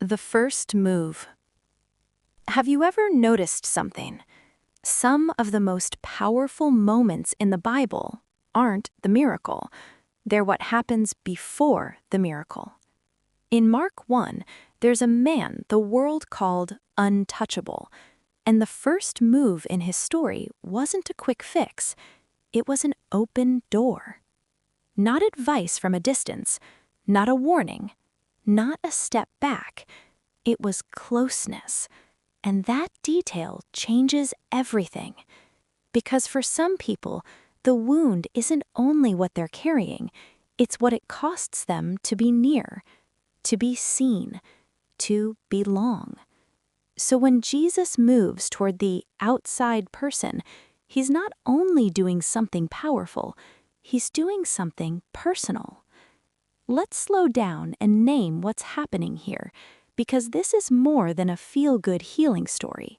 The first move. Have you ever noticed something? Some of the most powerful moments in the Bible aren't the miracle. They're what happens before the miracle. In Mark 1, there's a man the world called Untouchable, and the first move in his story wasn't a quick fix. It was an open door. Not advice from a distance, not a warning, not a step back. It was closeness. And that detail changes everything. Because for some people, the wound isn't only what they're carrying, it's what it costs them to be near, to be seen, to belong. So when Jesus moves toward the outside person, he's not only doing something powerful, he's doing something personal. Let's slow down and name what's happening here, because this is more than a feel-good healing story.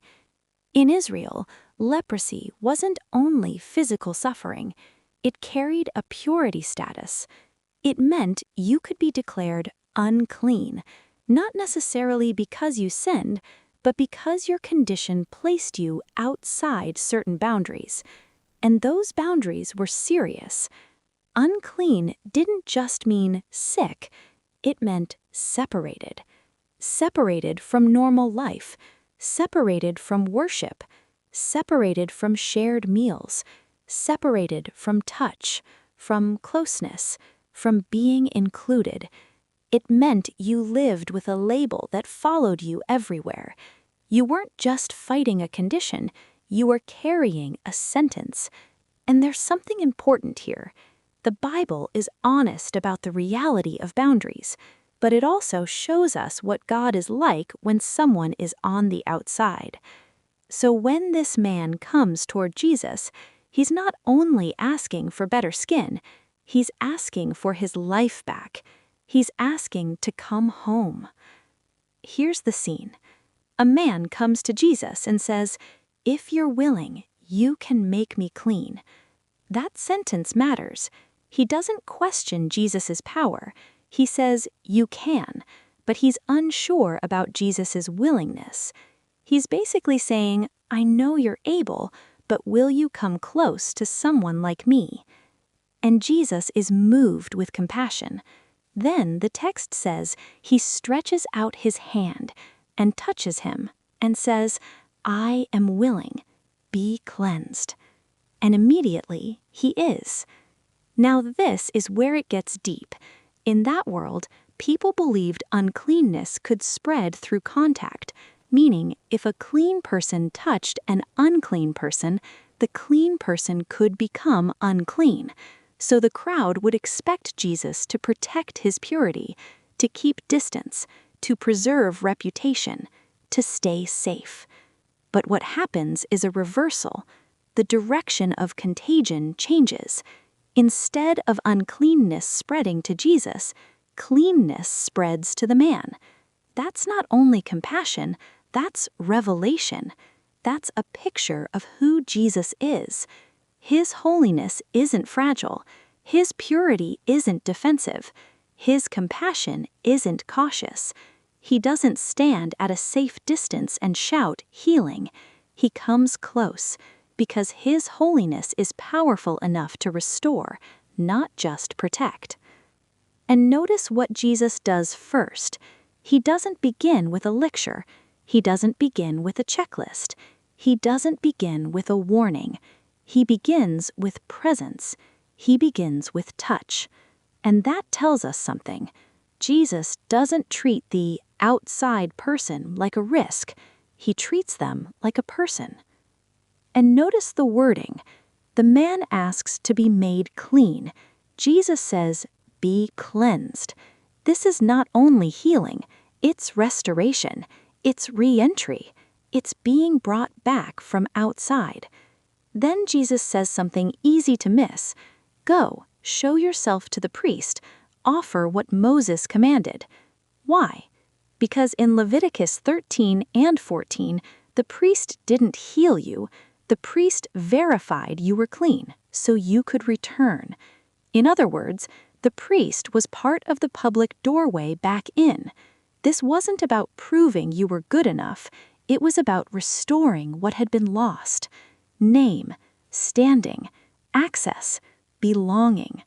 In Israel, leprosy wasn't only physical suffering, it carried a purity status. It meant you could be declared unclean, not necessarily because you sinned, but because your condition placed you outside certain boundaries. And those boundaries were serious. Unclean didn't just mean sick, it meant separated. Separated from normal life, separated from worship, separated from shared meals, separated from touch, from closeness, from being included. It meant you lived with a label that followed you everywhere. You weren't just fighting a condition, you were carrying a sentence. And there's something important here. The Bible is honest about the reality of boundaries, but it also shows us what God is like when someone is on the outside. So when this man comes toward Jesus, he's not only asking for better skin, he's asking for his life back. He's asking to come home. Here's the scene. A man comes to Jesus and says, "If you're willing, you can make me clean." That sentence matters. He doesn't question Jesus' power. He says, "You can," but he's unsure about Jesus' willingness. He's basically saying, "I know you're able, but will you come close to someone like me?" And Jesus is moved with compassion. Then the text says he stretches out his hand and touches him and says, "I am willing, be cleansed." And immediately he is. Now this is where it gets deep. In that world, people believed uncleanness could spread through contact, meaning if a clean person touched an unclean person, the clean person could become unclean. So the crowd would expect Jesus to protect his purity, to keep distance, to preserve reputation, to stay safe. But what happens is a reversal. The direction of contagion changes. Instead of uncleanness spreading to Jesus, cleanness spreads to the man. That's not only compassion, that's revelation. That's a picture of who Jesus is. His holiness isn't fragile. His purity isn't defensive. His compassion isn't cautious. He doesn't stand at a safe distance and shout, "Healing." He comes close, because his holiness is powerful enough to restore, not just protect. And notice what Jesus does first. He doesn't begin with a lecture. He doesn't begin with a checklist. He doesn't begin with a warning. He begins with presence. He begins with touch. And that tells us something. Jesus doesn't treat the outside person like a risk. He treats them like a person. And notice the wording. The man asks to be made clean. Jesus says, "Be cleansed." This is not only healing, it's restoration, it's re-entry, it's being brought back from outside. Then Jesus says something easy to miss. "Go, show yourself to the priest, offer what Moses commanded." Why? Because in Leviticus 13 and 14, the priest didn't heal you. The priest verified you were clean, so you could return. In other words, the priest was part of the public doorway back in. This wasn't about proving you were good enough, it was about restoring what had been lost. Name, standing, access, belonging.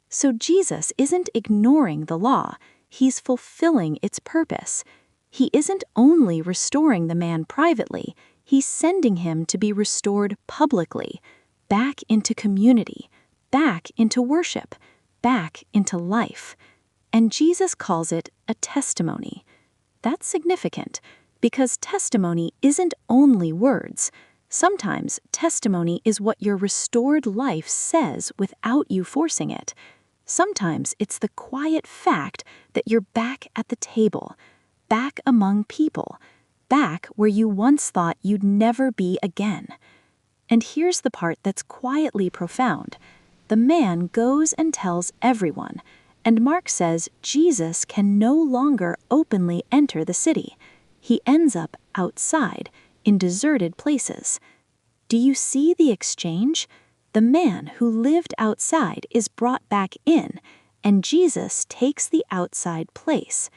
So Jesus isn't ignoring the law, he's fulfilling its purpose. He isn't only restoring the man privately, he's sending him to be restored publicly, back into community, back into worship, back into life. And Jesus calls it a testimony. That's significant, because testimony isn't only words. Sometimes testimony is what your restored life says without you forcing it. Sometimes it's the quiet fact that you're back at the table, back among people, back where you once thought you'd never be again. And here's the part that's quietly profound. The man goes and tells everyone, and Mark says Jesus can no longer openly enter the city. He ends up outside, in deserted places. Do you see the exchange? The man who lived outside is brought back in, and Jesus takes the outside place.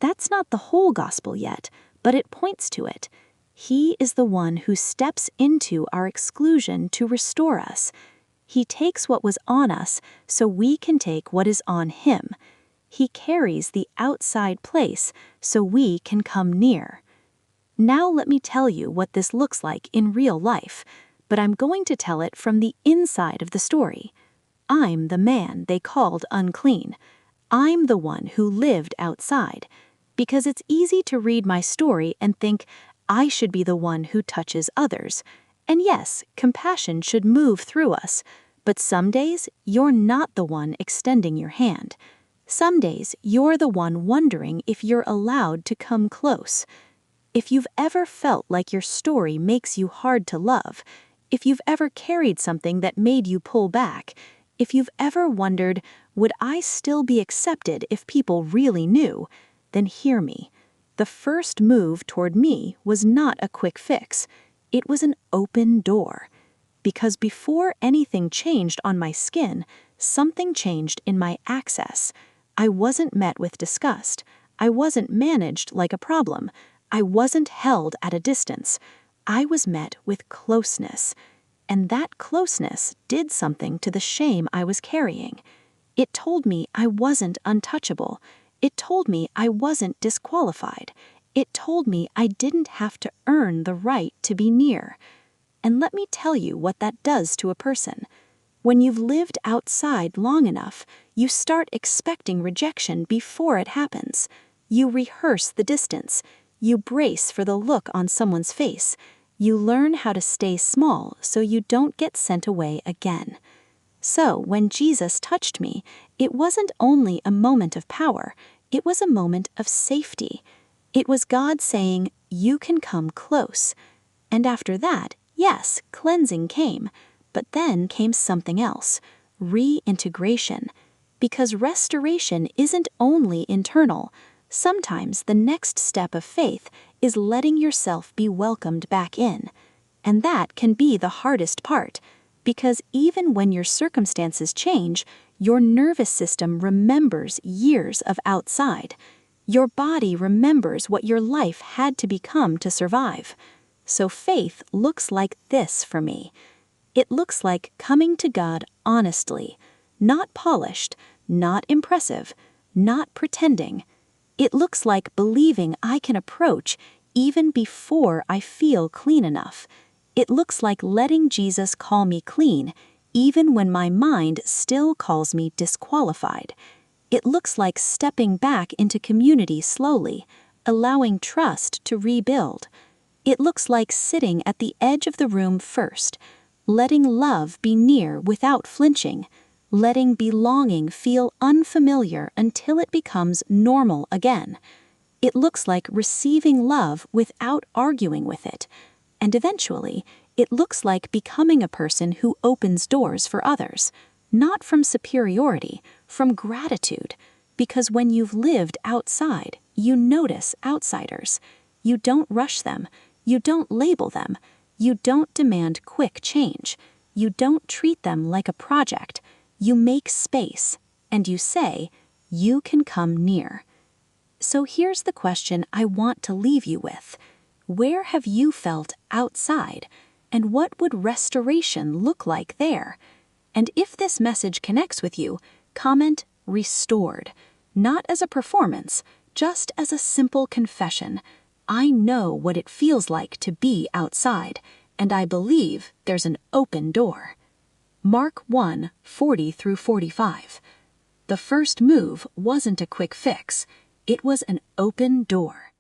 That's not the whole gospel yet, but it points to it. He is the one who steps into our exclusion to restore us. He takes what was on us so we can take what is on him. He carries the outside place so we can come near. Now let me tell you what this looks like in real life, but I'm going to tell it from the inside of the story. I'm the man they called unclean. I'm the one who lived outside. Because it's easy to read my story and think, I should be the one who touches others. And yes, compassion should move through us. But some days, you're not the one extending your hand. Some days, you're the one wondering if you're allowed to come close. If you've ever felt like your story makes you hard to love, if you've ever carried something that made you pull back, if you've ever wondered, would I still be accepted if people really knew, then hear me. The first move toward me was not a quick fix. It was an open door. Because before anything changed on my skin, something changed in my access. I wasn't met with disgust. I wasn't managed like a problem. I wasn't held at a distance. I was met with closeness. And that closeness did something to the shame I was carrying. It told me I wasn't untouchable. It told me I wasn't disqualified. It told me I didn't have to earn the right to be near. And let me tell you what that does to a person. When you've lived outside long enough, you start expecting rejection before it happens. You rehearse the distance. You brace for the look on someone's face. You learn how to stay small so you don't get sent away again. So when Jesus touched me, it wasn't only a moment of power, it was a moment of safety. It was God saying, you can come close. And after that, yes, cleansing came, but then came something else, reintegration. Because restoration isn't only internal. Sometimes the next step of faith is letting yourself be welcomed back in. And that can be the hardest part, because even when your circumstances change, your nervous system remembers years of outside. Your body remembers what your life had to become to survive. So faith looks like this for me. It looks like coming to God honestly, not polished, not impressive, not pretending. It looks like believing I can approach even before I feel clean enough. It looks like letting Jesus call me clean, even when my mind still calls me disqualified. It looks like stepping back into community slowly, allowing trust to rebuild. It looks like sitting at the edge of the room first, letting love be near without flinching, letting belonging feel unfamiliar until it becomes normal again. It looks like receiving love without arguing with it. And eventually, it looks like becoming a person who opens doors for others, not from superiority, from gratitude. Because when you've lived outside, you notice outsiders. You don't rush them. You don't label them. You don't demand quick change. You don't treat them like a project. You make space, and you say, you can come near. So here's the question I want to leave you with. Where have you felt outside? And what would restoration look like there? And if this message connects with you, comment restored. Not as a performance, just as a simple confession. I know what it feels like to be outside, and I believe there's an open door. Mark 1:40-45. The first move wasn't a quick fix. It was an open door.